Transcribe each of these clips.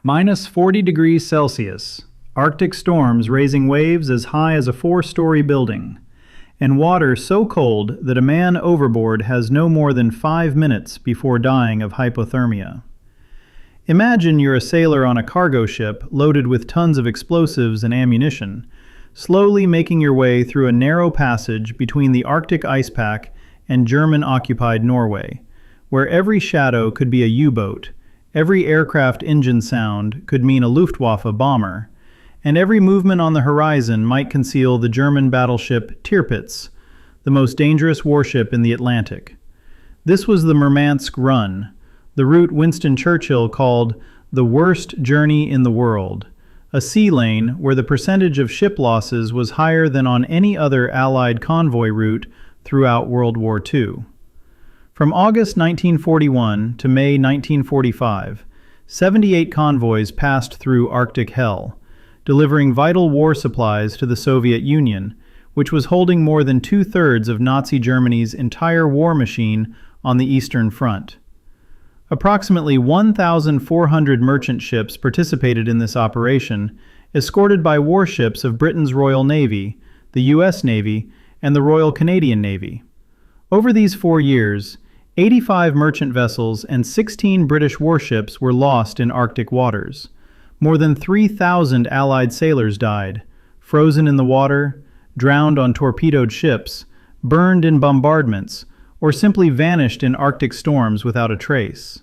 Minus 40 degrees Celsius. Arctic storms raising waves as high as a 4-story building. And water so cold that a man overboard has no more than 5 minutes before dying of hypothermia. Imagine you're a sailor on a cargo ship loaded with tons of explosives and ammunition, slowly making your way through a narrow passage between the Arctic ice pack and German-occupied Norway, where every shadow could be a U-boat, every aircraft engine sound could mean a Luftwaffe bomber, and every movement on the horizon might conceal the German battleship Tirpitz, the most dangerous warship in the Atlantic. This was the Murmansk run, the route Winston Churchill called the worst journey in the world, a sea lane where the percentage of ship losses was higher than on any other Allied convoy route throughout World War II. From August 1941 to May 1945, 78 convoys passed through Arctic hell, delivering vital war supplies to the Soviet Union, which was holding more than 2/3 of Nazi Germany's entire war machine on the Eastern Front. Approximately 1,400 merchant ships participated in this operation, escorted by warships of Britain's Royal Navy, the U.S. Navy, and the Royal Canadian Navy. Over these 4 years, 85 merchant vessels and 16 British warships were lost in Arctic waters. More than 3,000 Allied sailors died, frozen in the water, drowned on torpedoed ships, burned in bombardments, or simply vanished in Arctic storms without a trace.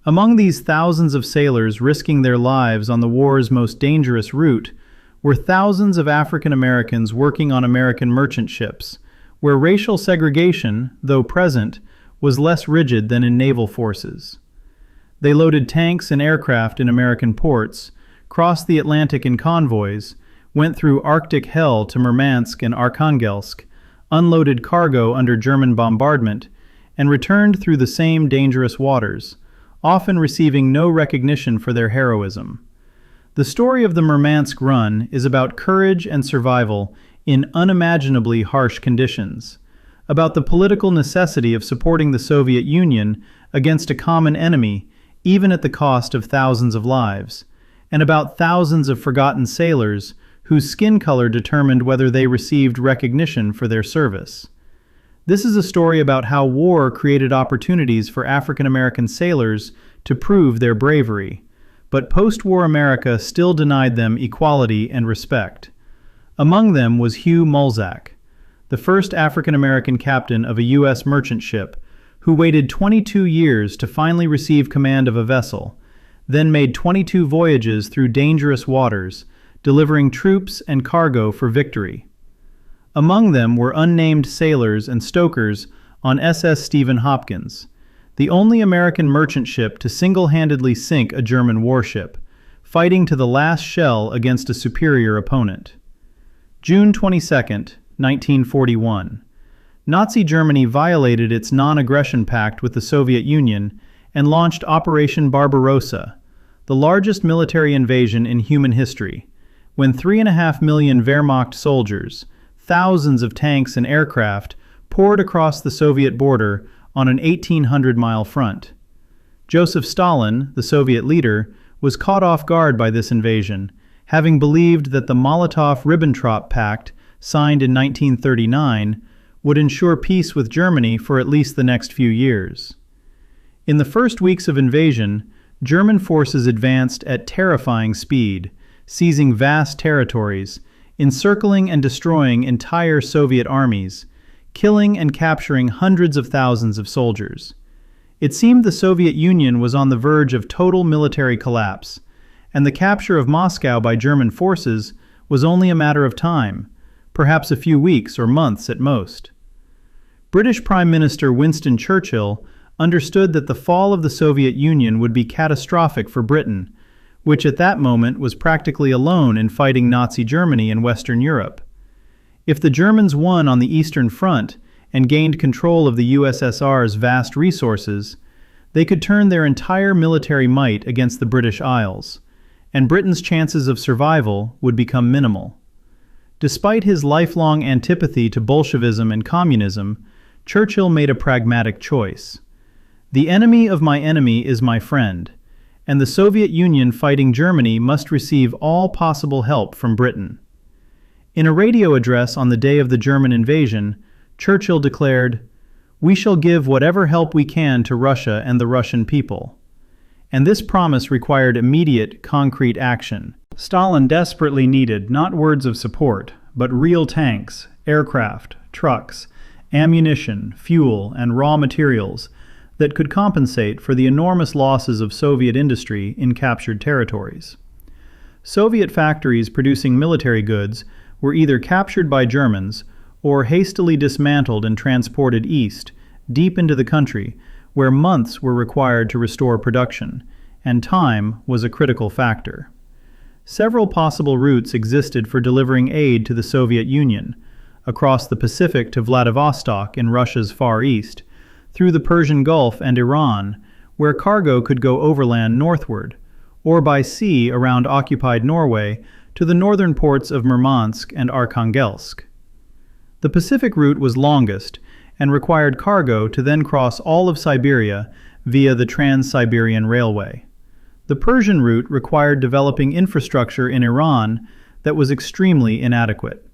Among these thousands of sailors risking their lives on the war's most dangerous route were thousands of African Americans working on American merchant ships, where racial segregation, though present, was less rigid than in naval forces. They loaded tanks and aircraft in American ports, crossed the Atlantic in convoys, went through Arctic hell to Murmansk and Arkhangelsk, unloaded cargo under German bombardment, and returned through the same dangerous waters, often receiving no recognition for their heroism. The story of the Murmansk run is about courage and survival in unimaginably harsh conditions, about the political necessity of supporting the Soviet Union against a common enemy, even at the cost of thousands of lives, and about thousands of forgotten sailors whose skin color determined whether they received recognition for their service. This is a story about how war created opportunities for African American sailors to prove their bravery, but post-war America still denied them equality and respect. Among them was Hugh Molzac, the first African American captain of a U.S. merchant ship, who waited 22 years to finally receive command of a vessel, then made 22 voyages through dangerous waters, delivering troops and cargo for victory. Among them were unnamed sailors and stokers on SS Stephen Hopkins, the only American merchant ship to single-handedly sink a German warship, fighting to the last shell against a superior opponent. June 22, 1941. Nazi Germany violated its non-aggression pact with the Soviet Union and launched Operation Barbarossa, the largest military invasion in human history, when 3.5 million Wehrmacht soldiers, thousands of tanks and aircraft poured across the Soviet border on an 1,800-mile front. Joseph Stalin, the Soviet leader, was caught off guard by this invasion, having believed that the Molotov-Ribbentrop Pact, signed in 1939, would ensure peace with Germany for at least the next few years. In the first weeks of invasion, German forces advanced at terrifying speed, seizing vast territories, encircling and destroying entire Soviet armies, killing and capturing hundreds of thousands of soldiers. It seemed the Soviet Union was on the verge of total military collapse, and the capture of Moscow by German forces was only a matter of time, perhaps a few weeks or months at most. British Prime Minister Winston Churchill understood that the fall of the Soviet Union would be catastrophic for Britain, which at that moment was practically alone in fighting Nazi Germany in Western Europe. If the Germans won on the Eastern Front and gained control of the USSR's vast resources, they could turn their entire military might against the British Isles, and Britain's chances of survival would become minimal. Despite his lifelong antipathy to Bolshevism and communism, Churchill made a pragmatic choice. The enemy of my enemy is my friend, and the Soviet Union fighting Germany must receive all possible help from Britain. In a radio address on the day of the German invasion, Churchill declared, "We shall give whatever help we can to Russia and the Russian people." And this promise required immediate, concrete action. Stalin desperately needed not words of support, but real tanks, aircraft, trucks, ammunition, fuel, and raw materials that could compensate for the enormous losses of Soviet industry in captured territories. Soviet factories producing military goods were either captured by Germans or hastily dismantled and transported east, deep into the country, where months were required to restore production, and time was a critical factor. Several possible routes existed for delivering aid to the Soviet Union, across the Pacific to Vladivostok in Russia's Far East, through the Persian Gulf and Iran, where cargo could go overland northward, or by sea around occupied Norway to the northern ports of Murmansk and Arkhangelsk. The Pacific route was longest and required cargo to then cross all of Siberia via the Trans-Siberian Railway. The Persian route required developing infrastructure in Iran that was extremely inadequate.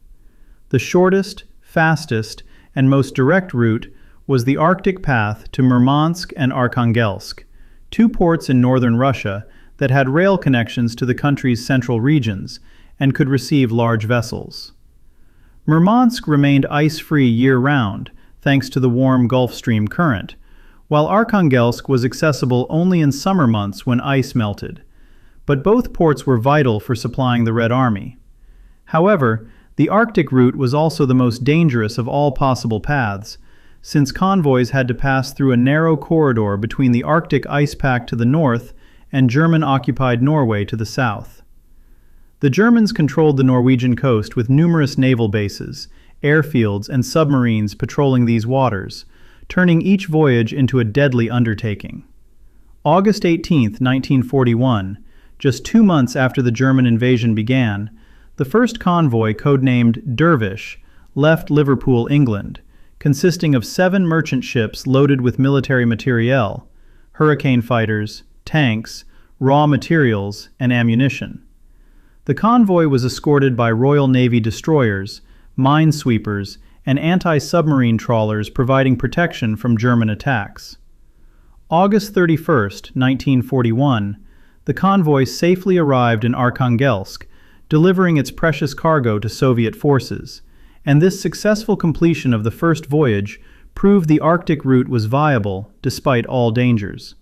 The shortest, fastest, and most direct route was the Arctic path to Murmansk and Arkhangelsk, two ports in northern Russia that had rail connections to the country's central regions and could receive large vessels. Murmansk remained ice-free year-round, thanks to the warm Gulf Stream current, while Arkhangelsk was accessible only in summer months when ice melted. But both ports were vital for supplying the Red Army. However, the Arctic route was also the most dangerous of all possible paths, since convoys had to pass through a narrow corridor between the Arctic ice pack to the north and German-occupied Norway to the south. The Germans controlled the Norwegian coast with numerous naval bases, airfields, and submarines patrolling these waters, turning each voyage into a deadly undertaking. August 18, 1941, just 2 months after the German invasion began, the first convoy, codenamed Dervish, left Liverpool, England, consisting of 7 merchant ships loaded with military materiel, hurricane fighters, tanks, raw materials, and ammunition. The convoy was escorted by Royal Navy destroyers, minesweepers, and anti-submarine trawlers providing protection from German attacks. August 31, 1941, the convoy safely arrived in Arkhangelsk, delivering its precious cargo to Soviet forces, and this successful completion of the first voyage proved the Arctic route was viable despite all dangers.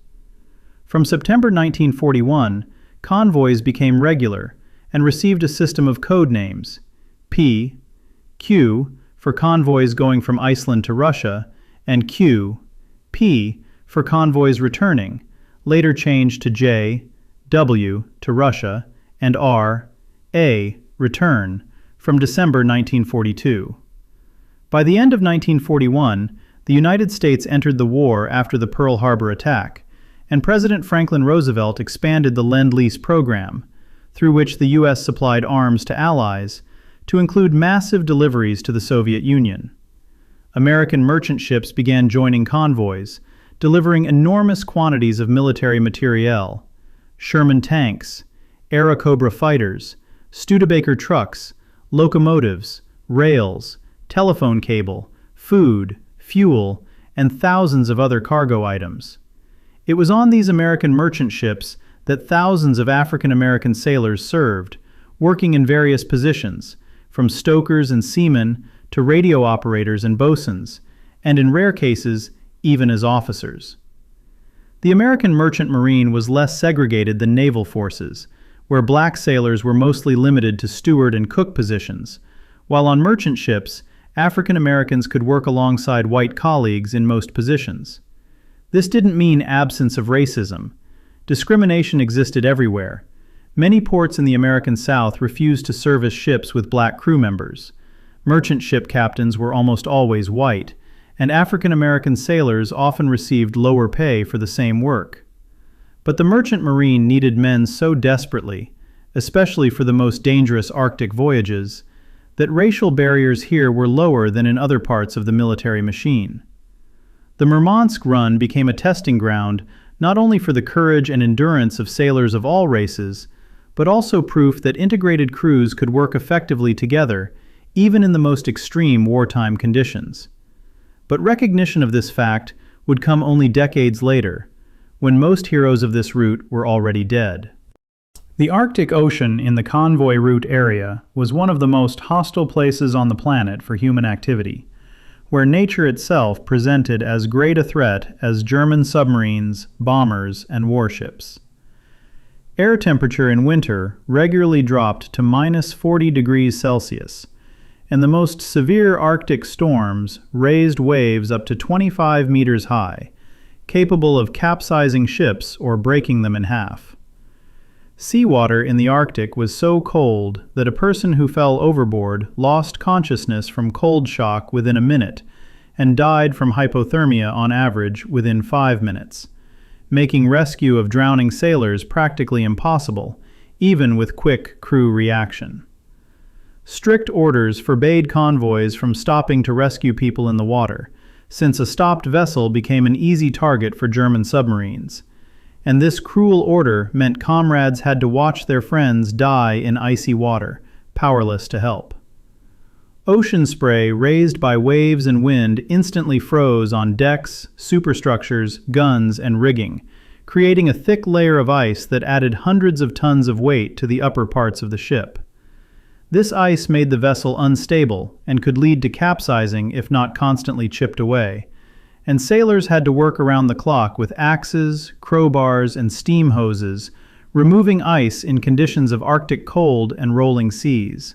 From September 1941, convoys became regular and received a system of code names: P, Q, for convoys going from Iceland to Russia, and Q, P, for convoys returning, later changed to J, W, to Russia, and R, A, return, from December 1942. By the end of 1941, the United States entered the war after the Pearl Harbor attack, and President Franklin Roosevelt expanded the Lend-Lease program, through which the U.S. supplied arms to allies, to include massive deliveries to the Soviet Union. American merchant ships began joining convoys, delivering enormous quantities of military materiel: Sherman tanks, Airacobra fighters, Studebaker trucks, locomotives, rails, telephone cable, food, fuel, and thousands of other cargo items. It was on these American merchant ships that thousands of African American sailors served, working in various positions, from stokers and seamen to radio operators and bosuns, and in rare cases, even as officers. The American merchant marine was less segregated than naval forces, where black sailors were mostly limited to steward and cook positions, while on merchant ships, African Americans could work alongside white colleagues in most positions. This didn't mean absence of racism. Discrimination existed everywhere. Many ports in the American South refused to service ships with black crew members. Merchant ship captains were almost always white, and African American sailors often received lower pay for the same work. But the merchant marine needed men so desperately, especially for the most dangerous Arctic voyages, that racial barriers here were lower than in other parts of the military machine. The Murmansk run became a testing ground not only for the courage and endurance of sailors of all races, but also proof that integrated crews could work effectively together, even in the most extreme wartime conditions. But recognition of this fact would come only decades later, when most heroes of this route were already dead. The Arctic Ocean in the convoy route area was one of the most hostile places on the planet for human activity, where nature itself presented as great a threat as German submarines, bombers, and warships. Air temperature in winter regularly dropped to -40°C, and the most severe Arctic storms raised waves up to 25 meters high, capable of capsizing ships or breaking them in half. Seawater in the Arctic was so cold that a person who fell overboard lost consciousness from cold shock within a minute and died from hypothermia on average within 5 minutes, making rescue of drowning sailors practically impossible, even with quick crew reaction. Strict orders forbade convoys from stopping to rescue people in the water, since a stopped vessel became an easy target for German submarines, and this cruel order meant comrades had to watch their friends die in icy water, powerless to help. Ocean spray raised by waves and wind instantly froze on decks, superstructures, guns, and rigging, creating a thick layer of ice that added hundreds of tons of weight to the upper parts of the ship. This ice made the vessel unstable and could lead to capsizing if not constantly chipped away, and sailors had to work around the clock with axes, crowbars, and steam hoses, removing ice in conditions of Arctic cold and rolling seas.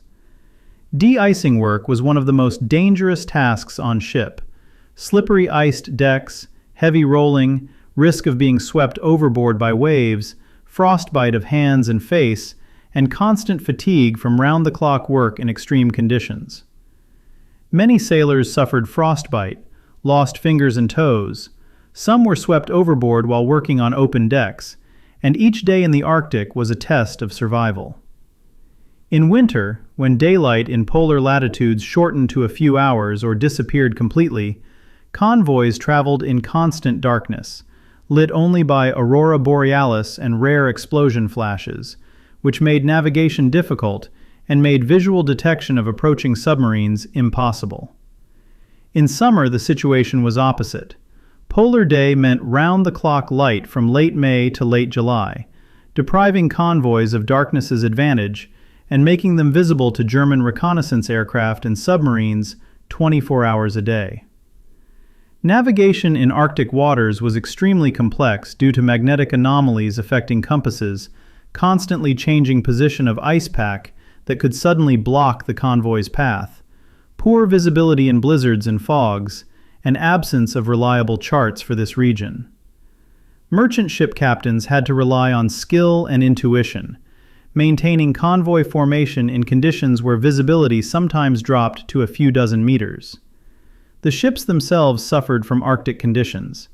De-icing work was one of the most dangerous tasks on ship. Slippery iced decks, heavy rolling, risk of being swept overboard by waves, frostbite of hands and face, and constant fatigue from round-the-clock work in extreme conditions. Many sailors suffered frostbite, lost fingers and toes. Some were swept overboard while working on open decks, and each day in the Arctic was a test of survival. In winter, when daylight in polar latitudes shortened to a few hours or disappeared completely, convoys traveled in constant darkness, lit only by aurora borealis and rare explosion flashes, which made navigation difficult and made visual detection of approaching submarines impossible. In summer, the situation was opposite. Polar day meant round-the-clock light from late May to late July, depriving convoys of darkness's advantage and making them visible to German reconnaissance aircraft and submarines 24 hours a day. Navigation in Arctic waters was extremely complex due to magnetic anomalies affecting compasses, constantly changing position of ice pack that could suddenly block the convoy's path, poor visibility in blizzards and fogs, and absence of reliable charts for this region. Merchant ship captains had to rely on skill and intuition, maintaining convoy formation in conditions where visibility sometimes dropped to a few dozen meters. The ships themselves suffered from Arctic conditions.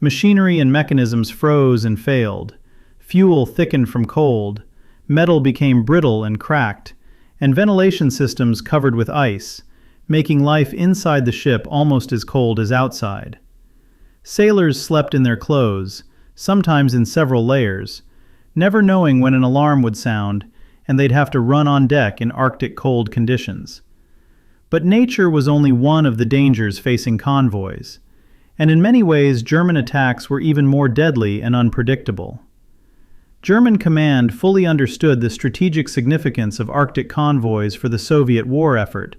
Machinery and mechanisms froze and failed, fuel thickened from cold, metal became brittle and cracked, and ventilation systems covered with ice, making life inside the ship almost as cold as outside. Sailors slept in their clothes, sometimes in several layers, never knowing when an alarm would sound, and they'd have to run on deck in Arctic cold conditions. But nature was only one of the dangers facing convoys, and in many ways German attacks were even more deadly and unpredictable. German command fully understood the strategic significance of Arctic convoys for the Soviet war effort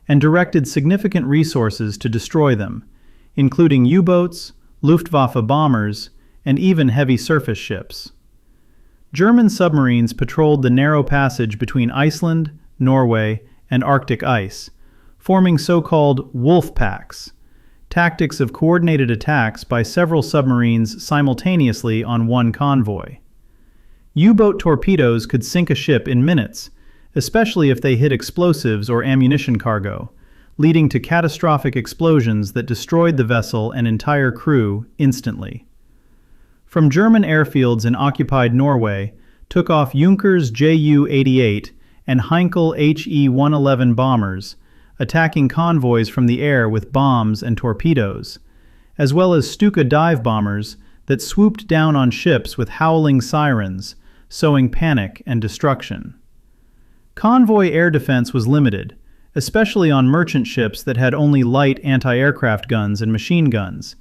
and directed significant resources to destroy them, including U-boats, Luftwaffe bombers, and even heavy surface ships. German submarines patrolled the narrow passage between Iceland, Norway, and Arctic ice, forming so-called wolf packs, tactics of coordinated attacks by several submarines simultaneously on one convoy. U-boat torpedoes could sink a ship in minutes, especially if they hit explosives or ammunition cargo, leading to catastrophic explosions that destroyed the vessel and entire crew instantly. From German airfields in occupied Norway took off Junkers Ju-88 and Heinkel He-111 bombers, attacking convoys from the air with bombs and torpedoes, as well as Stuka dive bombers that swooped down on ships with howling sirens, sowing panic and destruction. Convoy air defense was limited, especially on merchant ships that had only light anti-aircraft guns and machine guns,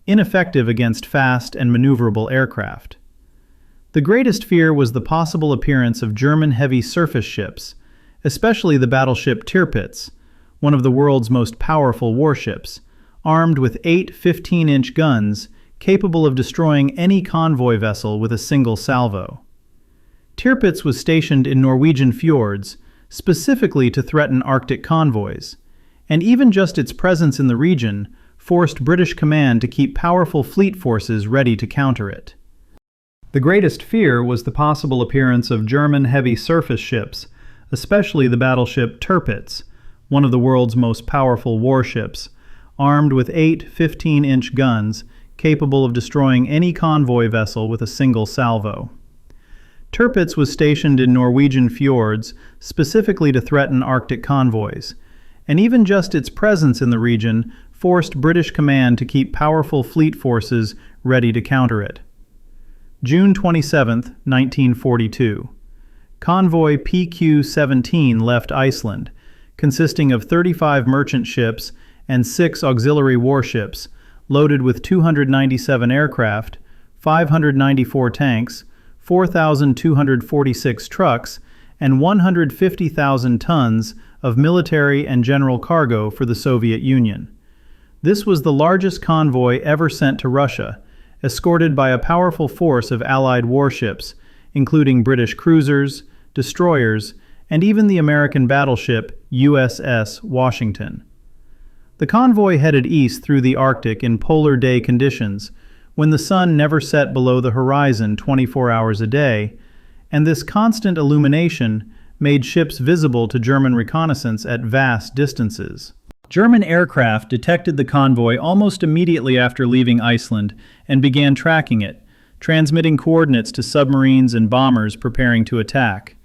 ineffective against fast and maneuverable aircraft. The greatest fear was the possible appearance of German heavy surface ships, especially the battleship Tirpitz, one of the world's most powerful warships, armed with 8 15-inch guns capable of destroying any convoy vessel with a single salvo. Tirpitz was stationed in Norwegian fjords, specifically to threaten Arctic convoys, and even just its presence in the region forced British command to keep powerful fleet forces ready to counter it. The greatest fear was the possible appearance of German heavy surface ships, especially the battleship Tirpitz, one of the world's most powerful warships, armed with 8 15-inch guns capable of destroying any convoy vessel with a single salvo. Tirpitz was stationed in Norwegian fjords specifically to threaten Arctic convoys, and even just its presence in the region forced British command to keep powerful fleet forces ready to counter it. June 27, 1942. Convoy PQ-17 left Iceland, consisting of 35 merchant ships and 6 auxiliary warships, loaded with 297 aircraft, 594 tanks, 4,246 trucks, and 150,000 tons of military and general cargo for the Soviet Union. This was the largest convoy ever sent to Russia, escorted by a powerful force of Allied warships, including British cruisers, destroyers, and even the American battleship USS Washington. The convoy headed east through the Arctic in polar day conditions, when the sun never set below the horizon 24 hours a day, and this constant illumination made ships visible to German reconnaissance at vast distances. German aircraft detected the convoy almost immediately after leaving Iceland and began tracking it, transmitting coordinates to submarines and bombers preparing to attack.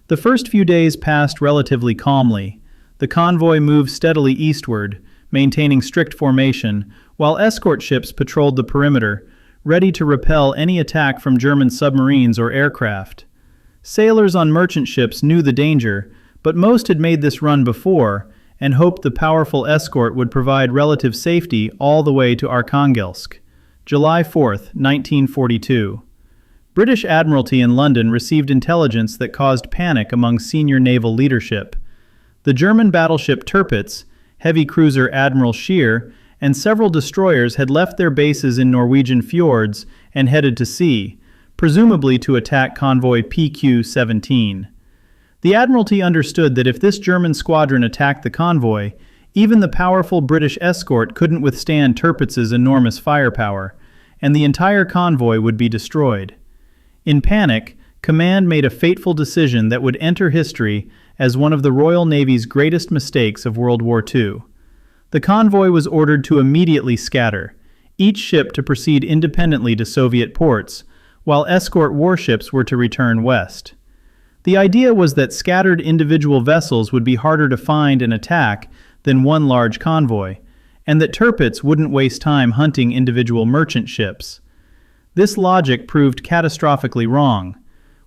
The first few days passed relatively calmly. The convoy moved steadily eastward, maintaining strict formation, while escort ships patrolled the perimeter, ready to repel any attack from German submarines or aircraft. Sailors on merchant ships knew the danger, but most had made this run before and hoped the powerful escort would provide relative safety all the way to Arkhangelsk. July 4, 1942. British Admiralty in London received intelligence that caused panic among senior naval leadership. The German battleship Tirpitz, heavy cruiser Admiral Scheer, and several destroyers had left their bases in Norwegian fjords and headed to sea, presumably to attack convoy PQ-17. The Admiralty understood that if this German squadron attacked the convoy, even the powerful British escort couldn't withstand Tirpitz's enormous firepower, and the entire convoy would be destroyed. In panic, command made a fateful decision that would enter history as one of the Royal Navy's greatest mistakes of World War II. The convoy was ordered to immediately scatter, each ship to proceed independently to Soviet ports, while escort warships were to return west. The idea was that scattered individual vessels would be harder to find and attack than one large convoy, and that Tirpitz wouldn't waste time hunting individual merchant ships. This logic proved catastrophically wrong.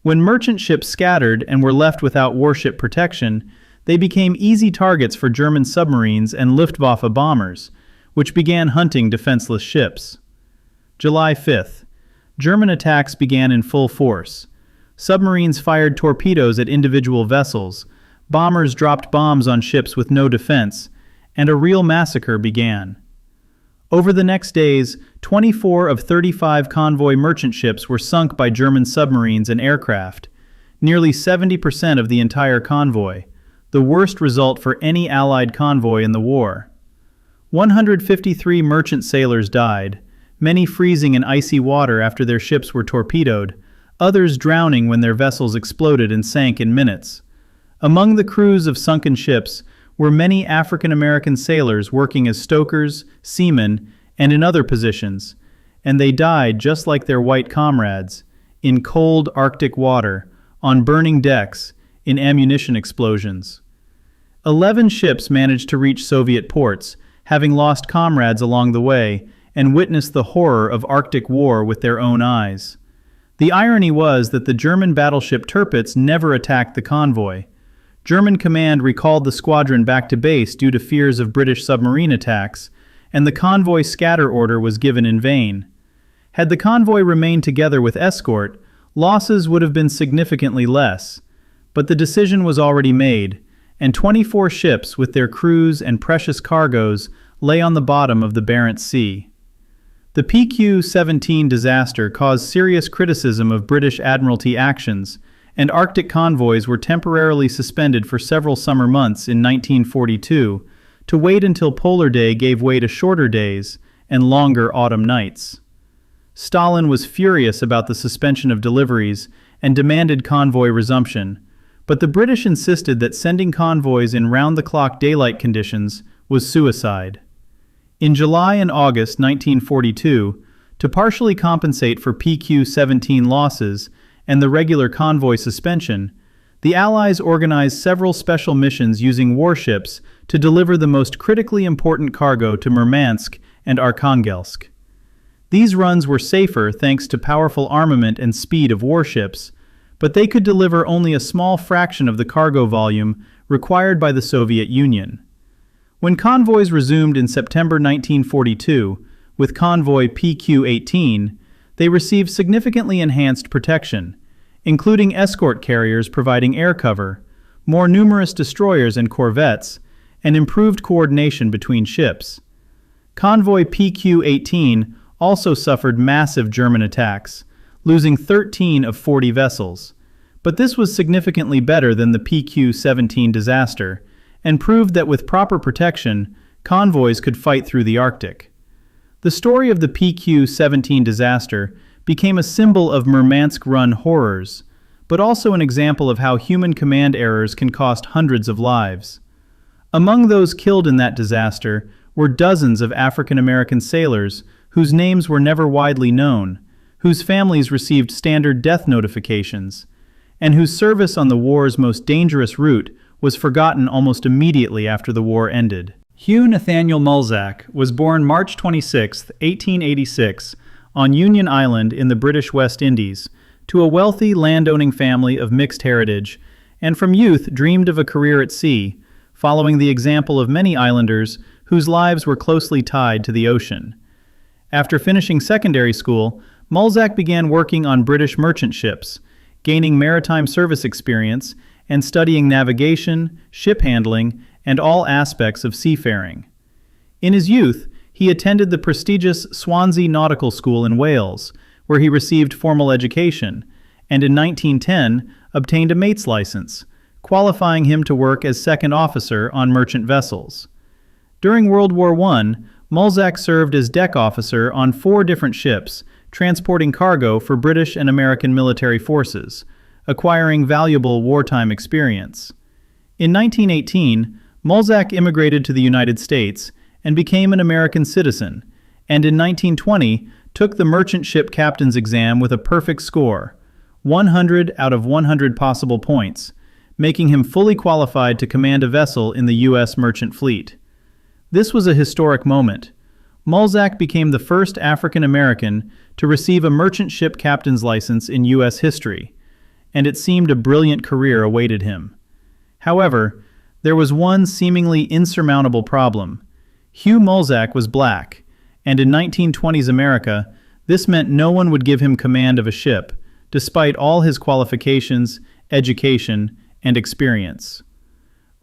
When merchant ships scattered and were left without warship protection, they became easy targets for German submarines and Luftwaffe bombers, which began hunting defenseless ships. July 5th. German attacks began in full force. Submarines fired torpedoes at individual vessels, bombers dropped bombs on ships with no defense, and a real massacre began. Over the next days, 24 of 35 convoy merchant ships were sunk by German submarines and aircraft, nearly 70% of the entire convoy, the worst result for any Allied convoy in the war. 153 merchant sailors died, many freezing in icy water after their ships were torpedoed, others drowning when their vessels exploded and sank in minutes. Among the crews of sunken ships were many African American sailors working as stokers, seamen, and in other positions, and they died just like their white comrades, in cold Arctic water, on burning decks, in ammunition explosions. 11 ships managed to reach Soviet ports, having lost comrades along the way, and witnessed the horror of Arctic war with their own eyes. The irony was that the German battleship Tirpitz never attacked the convoy. German command recalled the squadron back to base due to fears of British submarine attacks, and the convoy scatter order was given in vain. Had the convoy remained together with escort, losses would have been significantly less. But the decision was already made, and 24 ships with their crews and precious cargoes lay on the bottom of the Barents Sea. The PQ-17 disaster caused serious criticism of British Admiralty actions, and Arctic convoys were temporarily suspended for several summer months in 1942 to wait until Polar Day gave way to shorter days and longer autumn nights. Stalin was furious about the suspension of deliveries and demanded convoy resumption, but the British insisted that sending convoys in round-the-clock daylight conditions was suicide. In July and August 1942, to partially compensate for PQ-17 losses and the regular convoy suspension, the Allies organized several special missions using warships to deliver the most critically important cargo to Murmansk and Arkhangelsk. These runs were safer thanks to powerful armament and speed of warships, but they could deliver only a small fraction of the cargo volume required by the Soviet Union. When convoys resumed in September 1942, with convoy PQ-18, they received significantly enhanced protection, including escort carriers providing air cover, more numerous destroyers and corvettes, and improved coordination between ships. Convoy PQ-18 also suffered massive German attacks, losing 13 of 40 vessels, but this was significantly better than the PQ-17 disaster, and proved that with proper protection, convoys could fight through the Arctic. The story of the PQ-17 disaster became a symbol of Murmansk Run horrors, but also an example of how human command errors can cost hundreds of lives. Among those killed in that disaster were dozens of African American sailors whose names were never widely known, whose families received standard death notifications, and whose service on the war's most dangerous route was forgotten almost immediately after the war ended. Hugh Nathaniel Molzac was born March 26, 1886, on Union Island in the British West Indies, to a wealthy landowning family of mixed heritage, and from youth dreamed of a career at sea, following the example of many islanders whose lives were closely tied to the ocean. After finishing secondary school, Molzac began working on British merchant ships, gaining maritime service experience and studying navigation, ship handling, and all aspects of seafaring. In his youth, he attended the prestigious Swansea Nautical School in Wales, where he received formal education, and in 1910 obtained a mate's license, qualifying him to work as second officer on merchant vessels. During World War I, Molzac served as deck officer on 4 different ships, transporting cargo for British and American military forces, acquiring valuable wartime experience. In 1918, Molzac immigrated to the United States and became an American citizen, and in 1920 took the merchant ship captain's exam with a perfect score, 100 out of 100 possible points, making him fully qualified to command a vessel in the U.S. merchant fleet. This was a historic moment. Molzac became the first African American to receive a merchant ship captain's license in U.S. history, and it seemed a brilliant career awaited him. However, there was one seemingly insurmountable problem. Hugh Molzac was black, and in 1920s America, this meant no one would give him command of a ship, despite all his qualifications, education, and experience.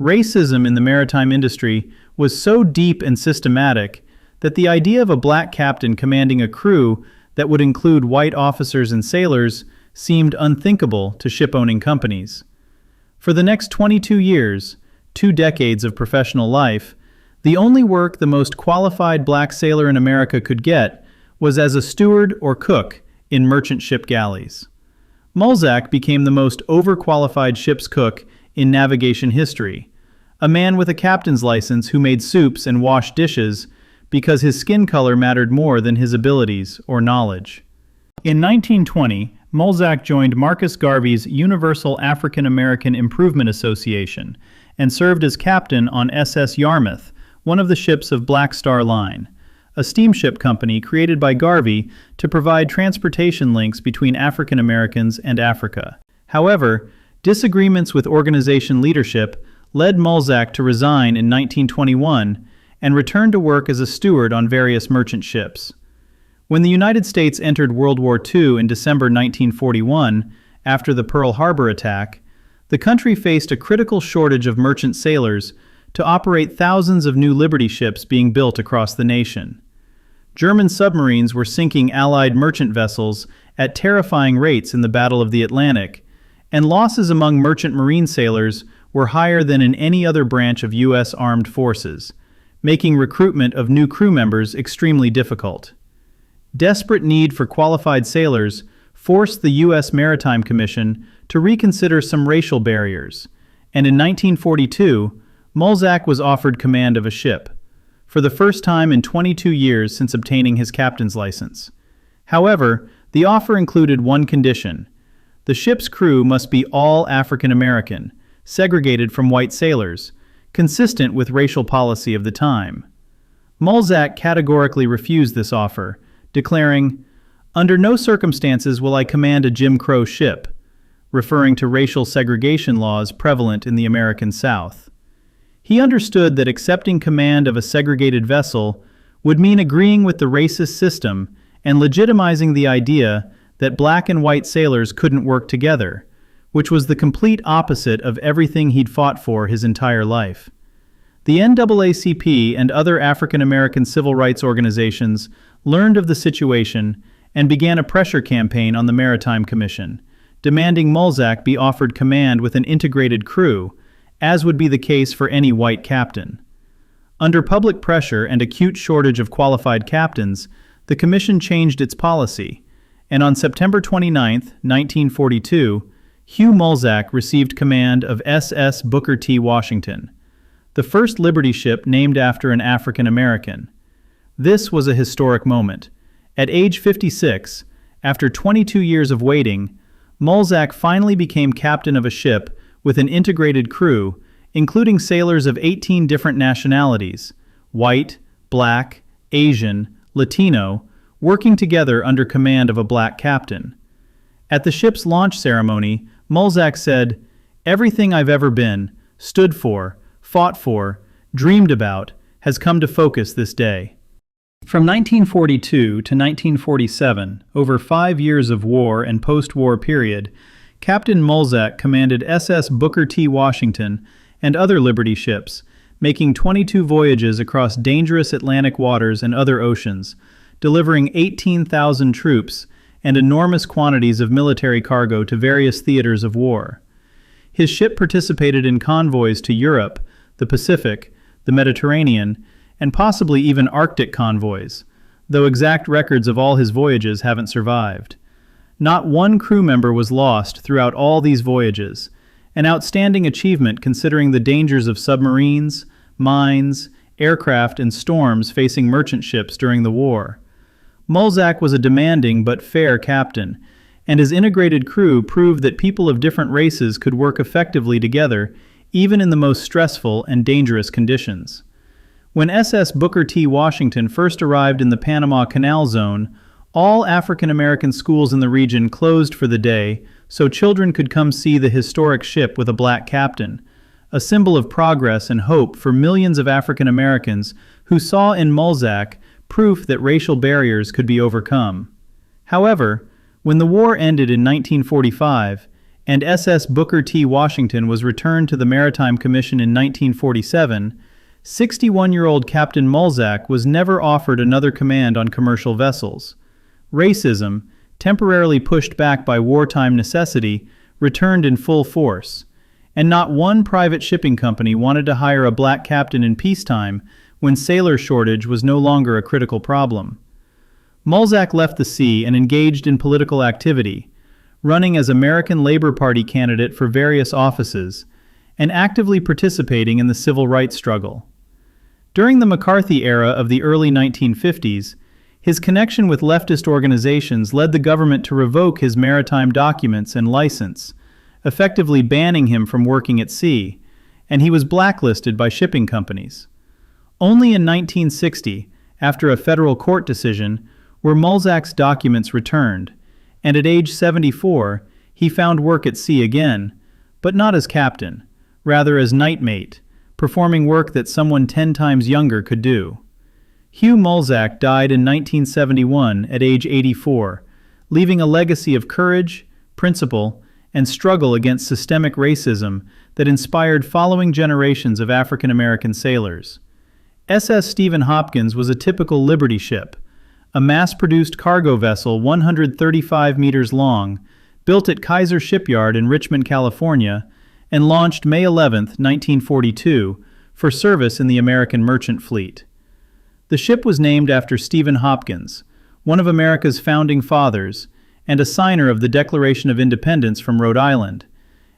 Racism in the maritime industry was so deep and systematic that the idea of a black captain commanding a crew that would include white officers and sailors seemed unthinkable to ship-owning companies. For the next 22 years, 2 decades of professional life, the only work the most qualified black sailor in America could get was as a steward or cook in merchant ship galleys. Molzac became the most overqualified ship's cook in navigation history, a man with a captain's license who made soups and washed dishes because his skin color mattered more than his abilities or knowledge. In 1920, Molzac joined Marcus Garvey's Universal African American Improvement Association and served as captain on SS Yarmouth, one of the ships of Black Star Line, a steamship company created by Garvey to provide transportation links between African Americans and Africa. However, disagreements with organization leadership led Molzac to resign in 1921 and return to work as a steward on various merchant ships. When the United States entered World War II in December 1941, after the Pearl Harbor attack, the country faced a critical shortage of merchant sailors to operate thousands of new Liberty ships being built across the nation. German submarines were sinking Allied merchant vessels at terrifying rates in the Battle of the Atlantic, and losses among merchant marine sailors were higher than in any other branch of U.S. armed forces, making recruitment of new crew members extremely difficult. Desperate need for qualified sailors forced the U.S. Maritime Commission to reconsider some racial barriers, and in 1942, Molzac was offered command of a ship, for the first time in 22 years since obtaining his captain's license. However, the offer included one condition: the ship's crew must be all African American, segregated from white sailors, consistent with racial policy of the time. Molzac categorically refused this offer, declaring, "Under no circumstances will I command a Jim Crow ship," referring to racial segregation laws prevalent in the American South. He understood that accepting command of a segregated vessel would mean agreeing with the racist system and legitimizing the idea that black and white sailors couldn't work together, which was the complete opposite of everything he'd fought for his entire life. The NAACP and other African American civil rights organizations learned of the situation and began a pressure campaign on the Maritime Commission, demanding Molzac be offered command with an integrated crew, as would be the case for any white captain. Under public pressure and acute shortage of qualified captains, the commission changed its policy, and on September 29, 1942, Hugh Molzac received command of SS Booker T. Washington, the first Liberty ship named after an African American. This was a historic moment. At age 56, after 22 years of waiting, Molzac finally became captain of a ship with an integrated crew, including sailors of 18 different nationalities: white, black, Asian, Latino, working together under command of a black captain. At the ship's launch ceremony, Molzac said, "Everything I've ever been, stood for, fought for, dreamed about, has come to focus this day." From 1942 to 1947, over 5 years of war and post-war period, Captain Molzac commanded SS Booker T. Washington and other Liberty ships, making 22 voyages across dangerous Atlantic waters and other oceans, delivering 18,000 troops and enormous quantities of military cargo to various theaters of war. His ship participated in convoys to Europe, the Pacific, the Mediterranean, and possibly even Arctic convoys, though exact records of all his voyages haven't survived. Not one crew member was lost throughout all these voyages, an outstanding achievement considering the dangers of submarines, mines, aircraft, and storms facing merchant ships during the war. Molzac was a demanding but fair captain, and his integrated crew proved that people of different races could work effectively together, even in the most stressful and dangerous conditions. When SS Booker T. Washington first arrived in the Panama Canal Zone, all African American schools in the region closed for the day so children could come see the historic ship with a black captain, a symbol of progress and hope for millions of African Americans who saw in Molzac proof that racial barriers could be overcome. However, when the war ended in 1945 and SS Booker T. Washington was returned to the Maritime Commission in 1947, 61-year-old Captain Molzac was never offered another command on commercial vessels. Racism, temporarily pushed back by wartime necessity, returned in full force, and not one private shipping company wanted to hire a black captain in peacetime when sailor shortage was no longer a critical problem. Molzac left the sea and engaged in political activity, running as American Labor Party candidate for various offices, and actively participating in the civil rights struggle. During the McCarthy era of the early 1950s, his connection with leftist organizations led the government to revoke his maritime documents and license, effectively banning him from working at sea, and he was blacklisted by shipping companies. Only in 1960, after a federal court decision, were Molzac's documents returned, and at age 74, he found work at sea again, but not as captain, rather as night mate, performing work that someone 10 times younger could do. Hugh Molzac died in 1971 at age 84, leaving a legacy of courage, principle, and struggle against systemic racism that inspired following generations of African American sailors. SS Stephen Hopkins was a typical Liberty ship, a mass-produced cargo vessel 135 meters long, built at Kaiser Shipyard in Richmond, California, and launched May 11, 1942, for service in the American merchant fleet. The ship was named after Stephen Hopkins, one of America's founding fathers, and a signer of the Declaration of Independence from Rhode Island,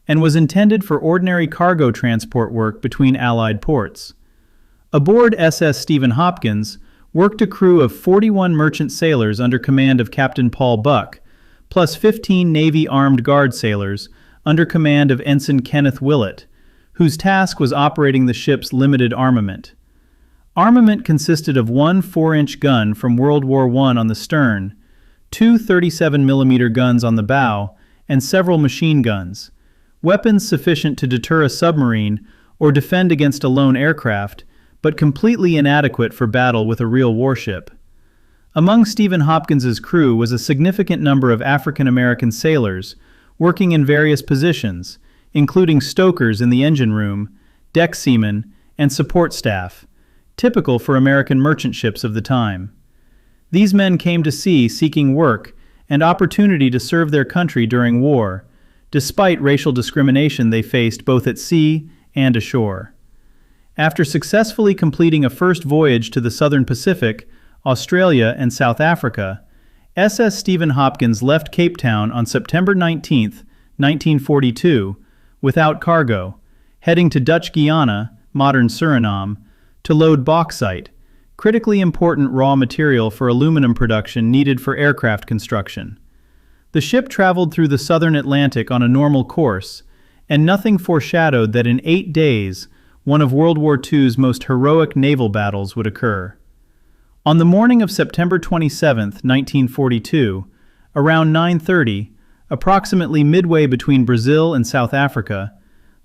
and was intended for ordinary cargo transport work between Allied ports. Aboard SS Stephen Hopkins worked a crew of 41 merchant sailors under command of Captain Paul Buck, plus 15 Navy Armed Guard sailors under command of Ensign Kenneth Willett, whose task was operating the ship's limited armament. Armament consisted of one 4-inch gun from World War I on the stern, two 37mm guns on the bow, and several machine guns, weapons sufficient to deter a submarine or defend against a lone aircraft, but completely inadequate for battle with a real warship. Among Stephen Hopkins's crew was a significant number of African American sailors working in various positions, including stokers in the engine room, deck seamen, and support staff, typical for American merchant ships of the time. These men came to sea seeking work and opportunity to serve their country during war, despite racial discrimination they faced both at sea and ashore. After successfully completing a first voyage to the Southern Pacific, Australia, and South Africa, SS Stephen Hopkins left Cape Town on September 19, 1942, without cargo, heading to Dutch Guiana, modern Suriname, to load bauxite, critically important raw material for aluminum production needed for aircraft construction. The ship traveled through the southern Atlantic on a normal course, and nothing foreshadowed that in 8 days, one of World War II's most heroic naval battles would occur. On the morning of September 27, 1942, around 9:30, approximately midway between Brazil and South Africa,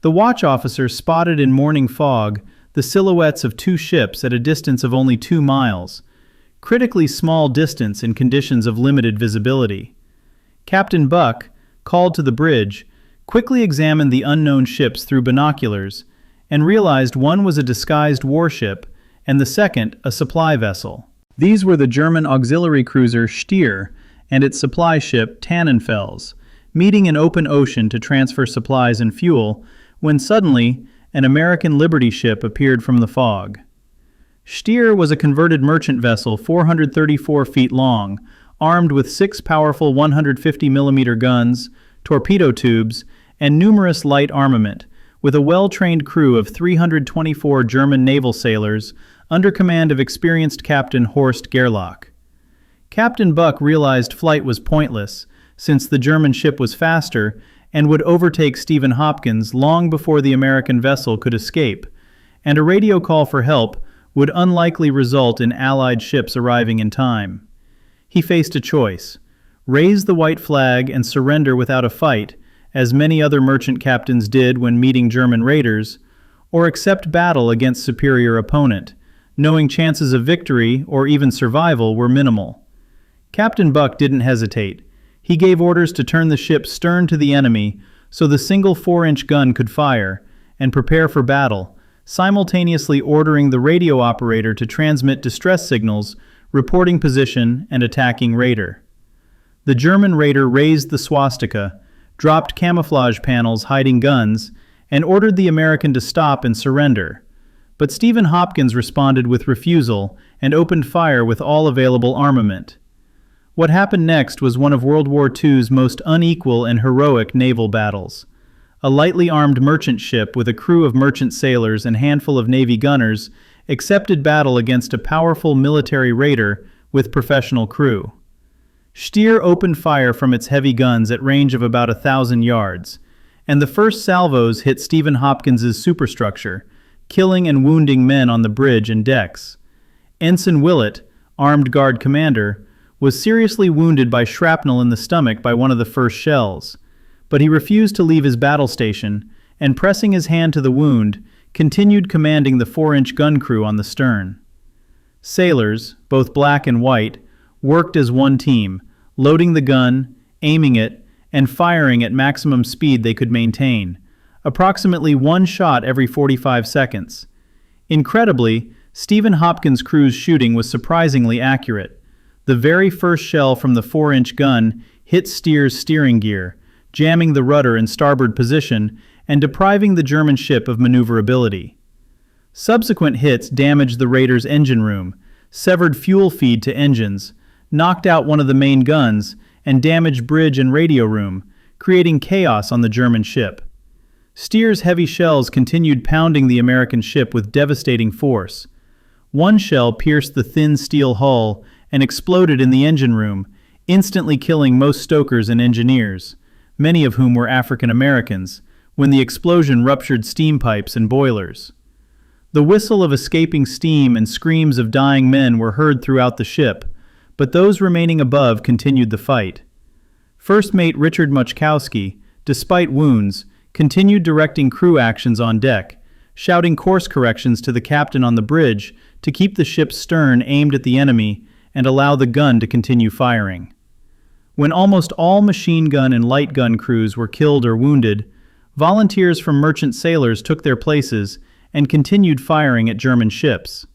the watch officer spotted in morning fog the silhouettes of two ships at a distance of only 2 miles, critically small distance in conditions of limited visibility. Captain Buck, called to the bridge, quickly examined the unknown ships through binoculars and realized one was a disguised warship and the second a supply vessel. These were the German auxiliary cruiser Stier and its supply ship Tannenfels, meeting in open ocean to transfer supplies and fuel, when suddenly an American Liberty ship appeared from the fog. Stier was a converted merchant vessel 434 feet long, armed with 6 powerful 150mm guns, torpedo tubes, and numerous light armament, with a well-trained crew of 324 German naval sailors under command of experienced Captain Horst Gerlach. Captain Buck realized flight was pointless, since the German ship was faster and would overtake Stephen Hopkins long before the American vessel could escape, and a radio call for help would unlikely result in Allied ships arriving in time. He faced a choice: raise the white flag and surrender without a fight, as many other merchant captains did when meeting German raiders, or accept battle against superior opponent, knowing chances of victory or even survival were minimal. Captain Buck didn't hesitate. He gave orders to turn the ship stern to the enemy so the single 4-inch gun could fire and prepare for battle, simultaneously ordering the radio operator to transmit distress signals, reporting position and attacking raider. The German raider raised the swastika, dropped camouflage panels hiding guns, and ordered the American to stop and surrender. But Stephen Hopkins responded with refusal and opened fire with all available armament. What happened next was one of World War II's most unequal and heroic naval battles. A lightly armed merchant ship with a crew of merchant sailors and handful of Navy gunners accepted battle against a powerful military raider with professional crew. Stier opened fire from its heavy guns at range of about 1,000 yards, and the first salvos hit Stephen Hopkins's superstructure, killing and wounding men on the bridge and decks. Ensign Willett, armed guard commander, was seriously wounded by shrapnel in the stomach by one of the first shells, but he refused to leave his battle station and, pressing his hand to the wound, continued commanding the 4-inch gun crew on the stern. Sailors, both black and white, worked as one team, loading the gun, aiming it, and firing at maximum speed they could maintain, approximately one shot every 45 seconds. Incredibly, Stephen Hopkins' crew's shooting was surprisingly accurate. The very first shell from the 4-inch gun hit Steer's steering gear, jamming the rudder in starboard position and depriving the German ship of maneuverability. Subsequent hits damaged the Raider's engine room, severed fuel feed to engines, knocked out one of the main guns, and damaged bridge and radio room, creating chaos on the German ship. Steer's heavy shells continued pounding the American ship with devastating force. One shell pierced the thin steel hull and exploded in the engine room, instantly killing most stokers and engineers, many of whom were African Americans, when the explosion ruptured steam pipes and boilers. The whistle of escaping steam and screams of dying men were heard throughout the ship, but those remaining above continued the fight. First Mate Richard Muchkowski, despite wounds, continued directing crew actions on deck, shouting course corrections to the captain on the bridge to keep the ship's stern aimed at the enemy and allow the gun to continue firing. When almost all machine gun and light gun crews were killed or wounded, volunteers from merchant sailors took their places and continued firing at German ships.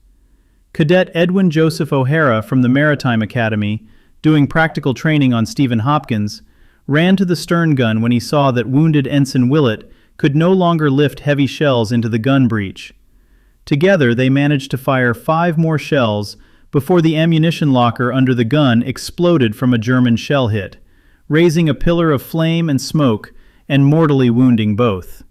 Cadet Edwin Joseph O'Hara from the Maritime Academy, doing practical training on Stephen Hopkins, ran to the stern gun when he saw that wounded Ensign Willett could no longer lift heavy shells into the gun breech. Together they managed to fire 5 more shells before the ammunition locker under the gun exploded from a German shell hit, raising a pillar of flame and smoke and mortally wounding both.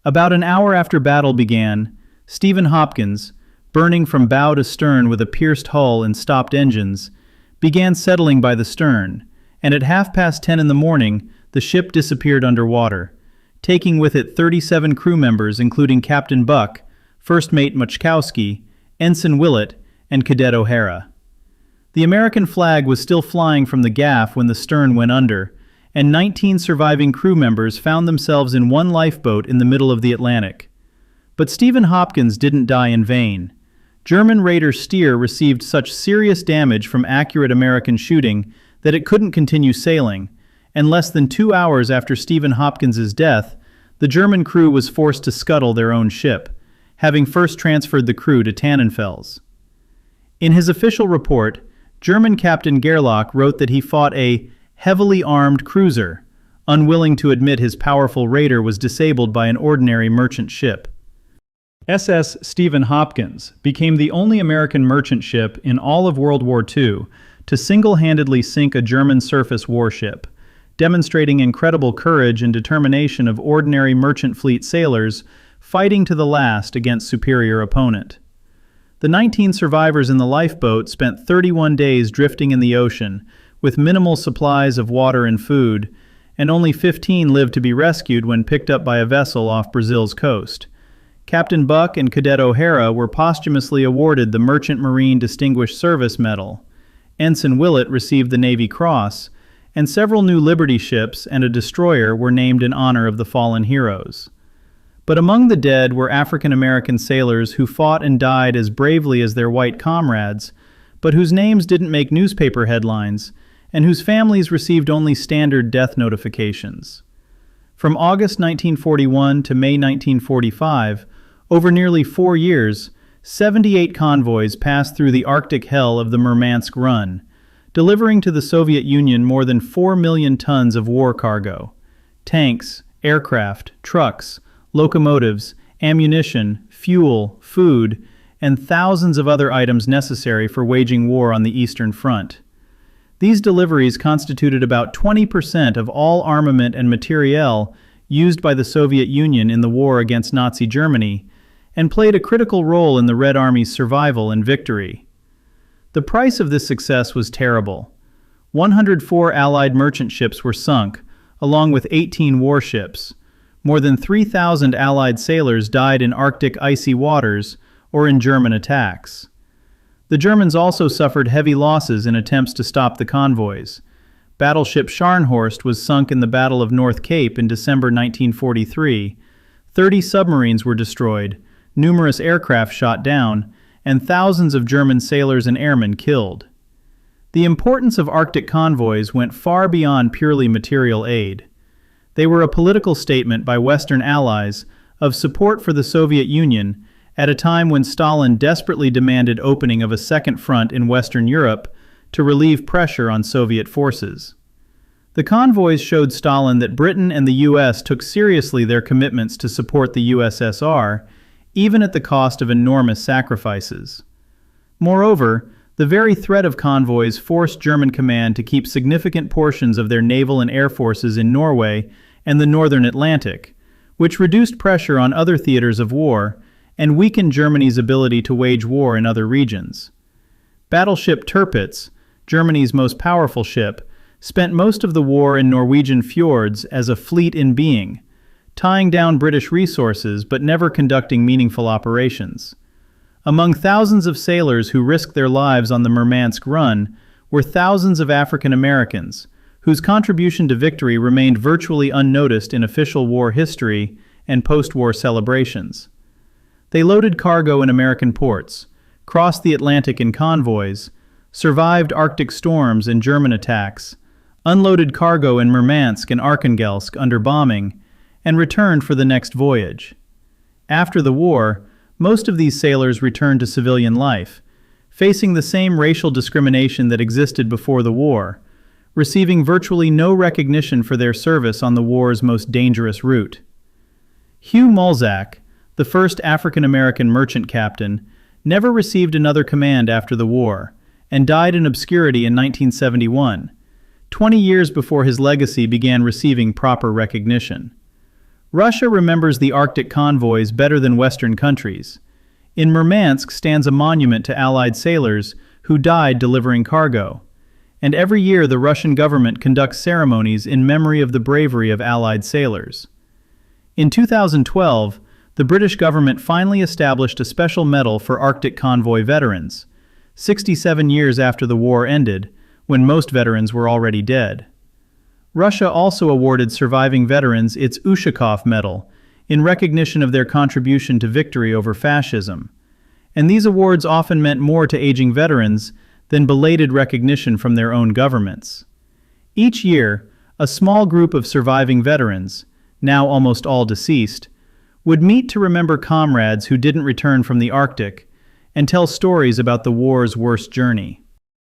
About an hour after battle began, Stephen Hopkins, burning from bow to stern with a pierced hull and stopped engines, began settling by the stern, and at 10:30 in the morning, the ship disappeared underwater, taking with it 37 crew members including Captain Buck, First Mate Muchkowski, Ensign Willett, and Cadet O'Hara. The American flag was still flying from the gaff when the stern went under, and 19 surviving crew members found themselves in one lifeboat in the middle of the Atlantic. But Stephen Hopkins didn't die in vain. German raider Steer received such serious damage from accurate American shooting that it couldn't continue sailing, and less than 2 hours after Stephen Hopkins's death, the German crew was forced to scuttle their own ship, having first transferred the crew to Tannenfels. In his official report, German Captain Gerlach wrote that he fought a heavily armed cruiser, unwilling to admit his powerful raider was disabled by an ordinary merchant ship. SS Stephen Hopkins became the only American merchant ship in all of World War II to single-handedly sink a German surface warship, demonstrating incredible courage and determination of ordinary merchant fleet sailors fighting to the last against superior opponent. The 19 survivors in the lifeboat spent 31 days drifting in the ocean, with minimal supplies of water and food, and only 15 lived to be rescued when picked up by a vessel off Brazil's coast. Captain Buck and Cadet O'Hara were posthumously awarded the Merchant Marine Distinguished Service Medal. Ensign Willett received the Navy Cross, and several new Liberty ships and a destroyer were named in honor of the fallen heroes. But among the dead were African American sailors who fought and died as bravely as their white comrades, but whose names didn't make newspaper headlines, and whose families received only standard death notifications. From August 1941 to May 1945, over nearly 4 years, 78 convoys passed through the Arctic hell of the Murmansk Run, delivering to the Soviet Union more than 4 million tons of war cargo: tanks, aircraft, trucks, locomotives, ammunition, fuel, food, and thousands of other items necessary for waging war on the Eastern Front. These deliveries constituted about 20% of all armament and materiel used by the Soviet Union in the war against Nazi Germany, and played a critical role in the Red Army's survival and victory. The price of this success was terrible. 104 Allied merchant ships were sunk, along with 18 warships. More than 3,000 Allied sailors died in Arctic icy waters or in German attacks. The Germans also suffered heavy losses in attempts to stop the convoys. Battleship Scharnhorst was sunk in the Battle of North Cape in December 1943. 30 submarines were destroyed, numerous aircraft shot down, and thousands of German sailors and airmen killed. The importance of Arctic convoys went far beyond purely material aid. They were a political statement by Western allies of support for the Soviet Union at a time when Stalin desperately demanded opening of a second front in Western Europe to relieve pressure on Soviet forces. The convoys showed Stalin that Britain and the US took seriously their commitments to support the USSR, even at the cost of enormous sacrifices. Moreover, the very threat of convoys forced German command to keep significant portions of their naval and air forces in Norway and the northern Atlantic, which reduced pressure on other theaters of war and weakened Germany's ability to wage war in other regions. Battleship Tirpitz, Germany's most powerful ship, spent most of the war in Norwegian fjords as a fleet in being, tying down British resources but never conducting meaningful operations. Among thousands of sailors who risked their lives on the Murmansk run were thousands of African Americans, whose contribution to victory remained virtually unnoticed in official war history and post-war celebrations. They loaded cargo in American ports, crossed the Atlantic in convoys, survived Arctic storms and German attacks, unloaded cargo in Murmansk and Arkhangelsk under bombing, and returned for the next voyage. After the war, most of these sailors returned to civilian life, facing the same racial discrimination that existed before the war, receiving virtually no recognition for their service on the war's most dangerous route. Hugh Molzac, the first African-American merchant captain, never received another command after the war, and died in obscurity in 1971, 20 years before his legacy began receiving proper recognition. Russia remembers the Arctic convoys better than Western countries. In Murmansk stands a monument to Allied sailors who died delivering cargo, and every year the Russian government conducts ceremonies in memory of the bravery of Allied sailors. In 2012, the British government finally established a special medal for Arctic convoy veterans, 67 years after the war ended, when most veterans were already dead. Russia also awarded surviving veterans its Ushakov Medal in recognition of their contribution to victory over fascism, and these awards often meant more to aging veterans than belated recognition from their own governments. Each year, a small group of surviving veterans, now almost all deceased, would meet to remember comrades who didn't return from the Arctic and tell stories about the war's worst journey.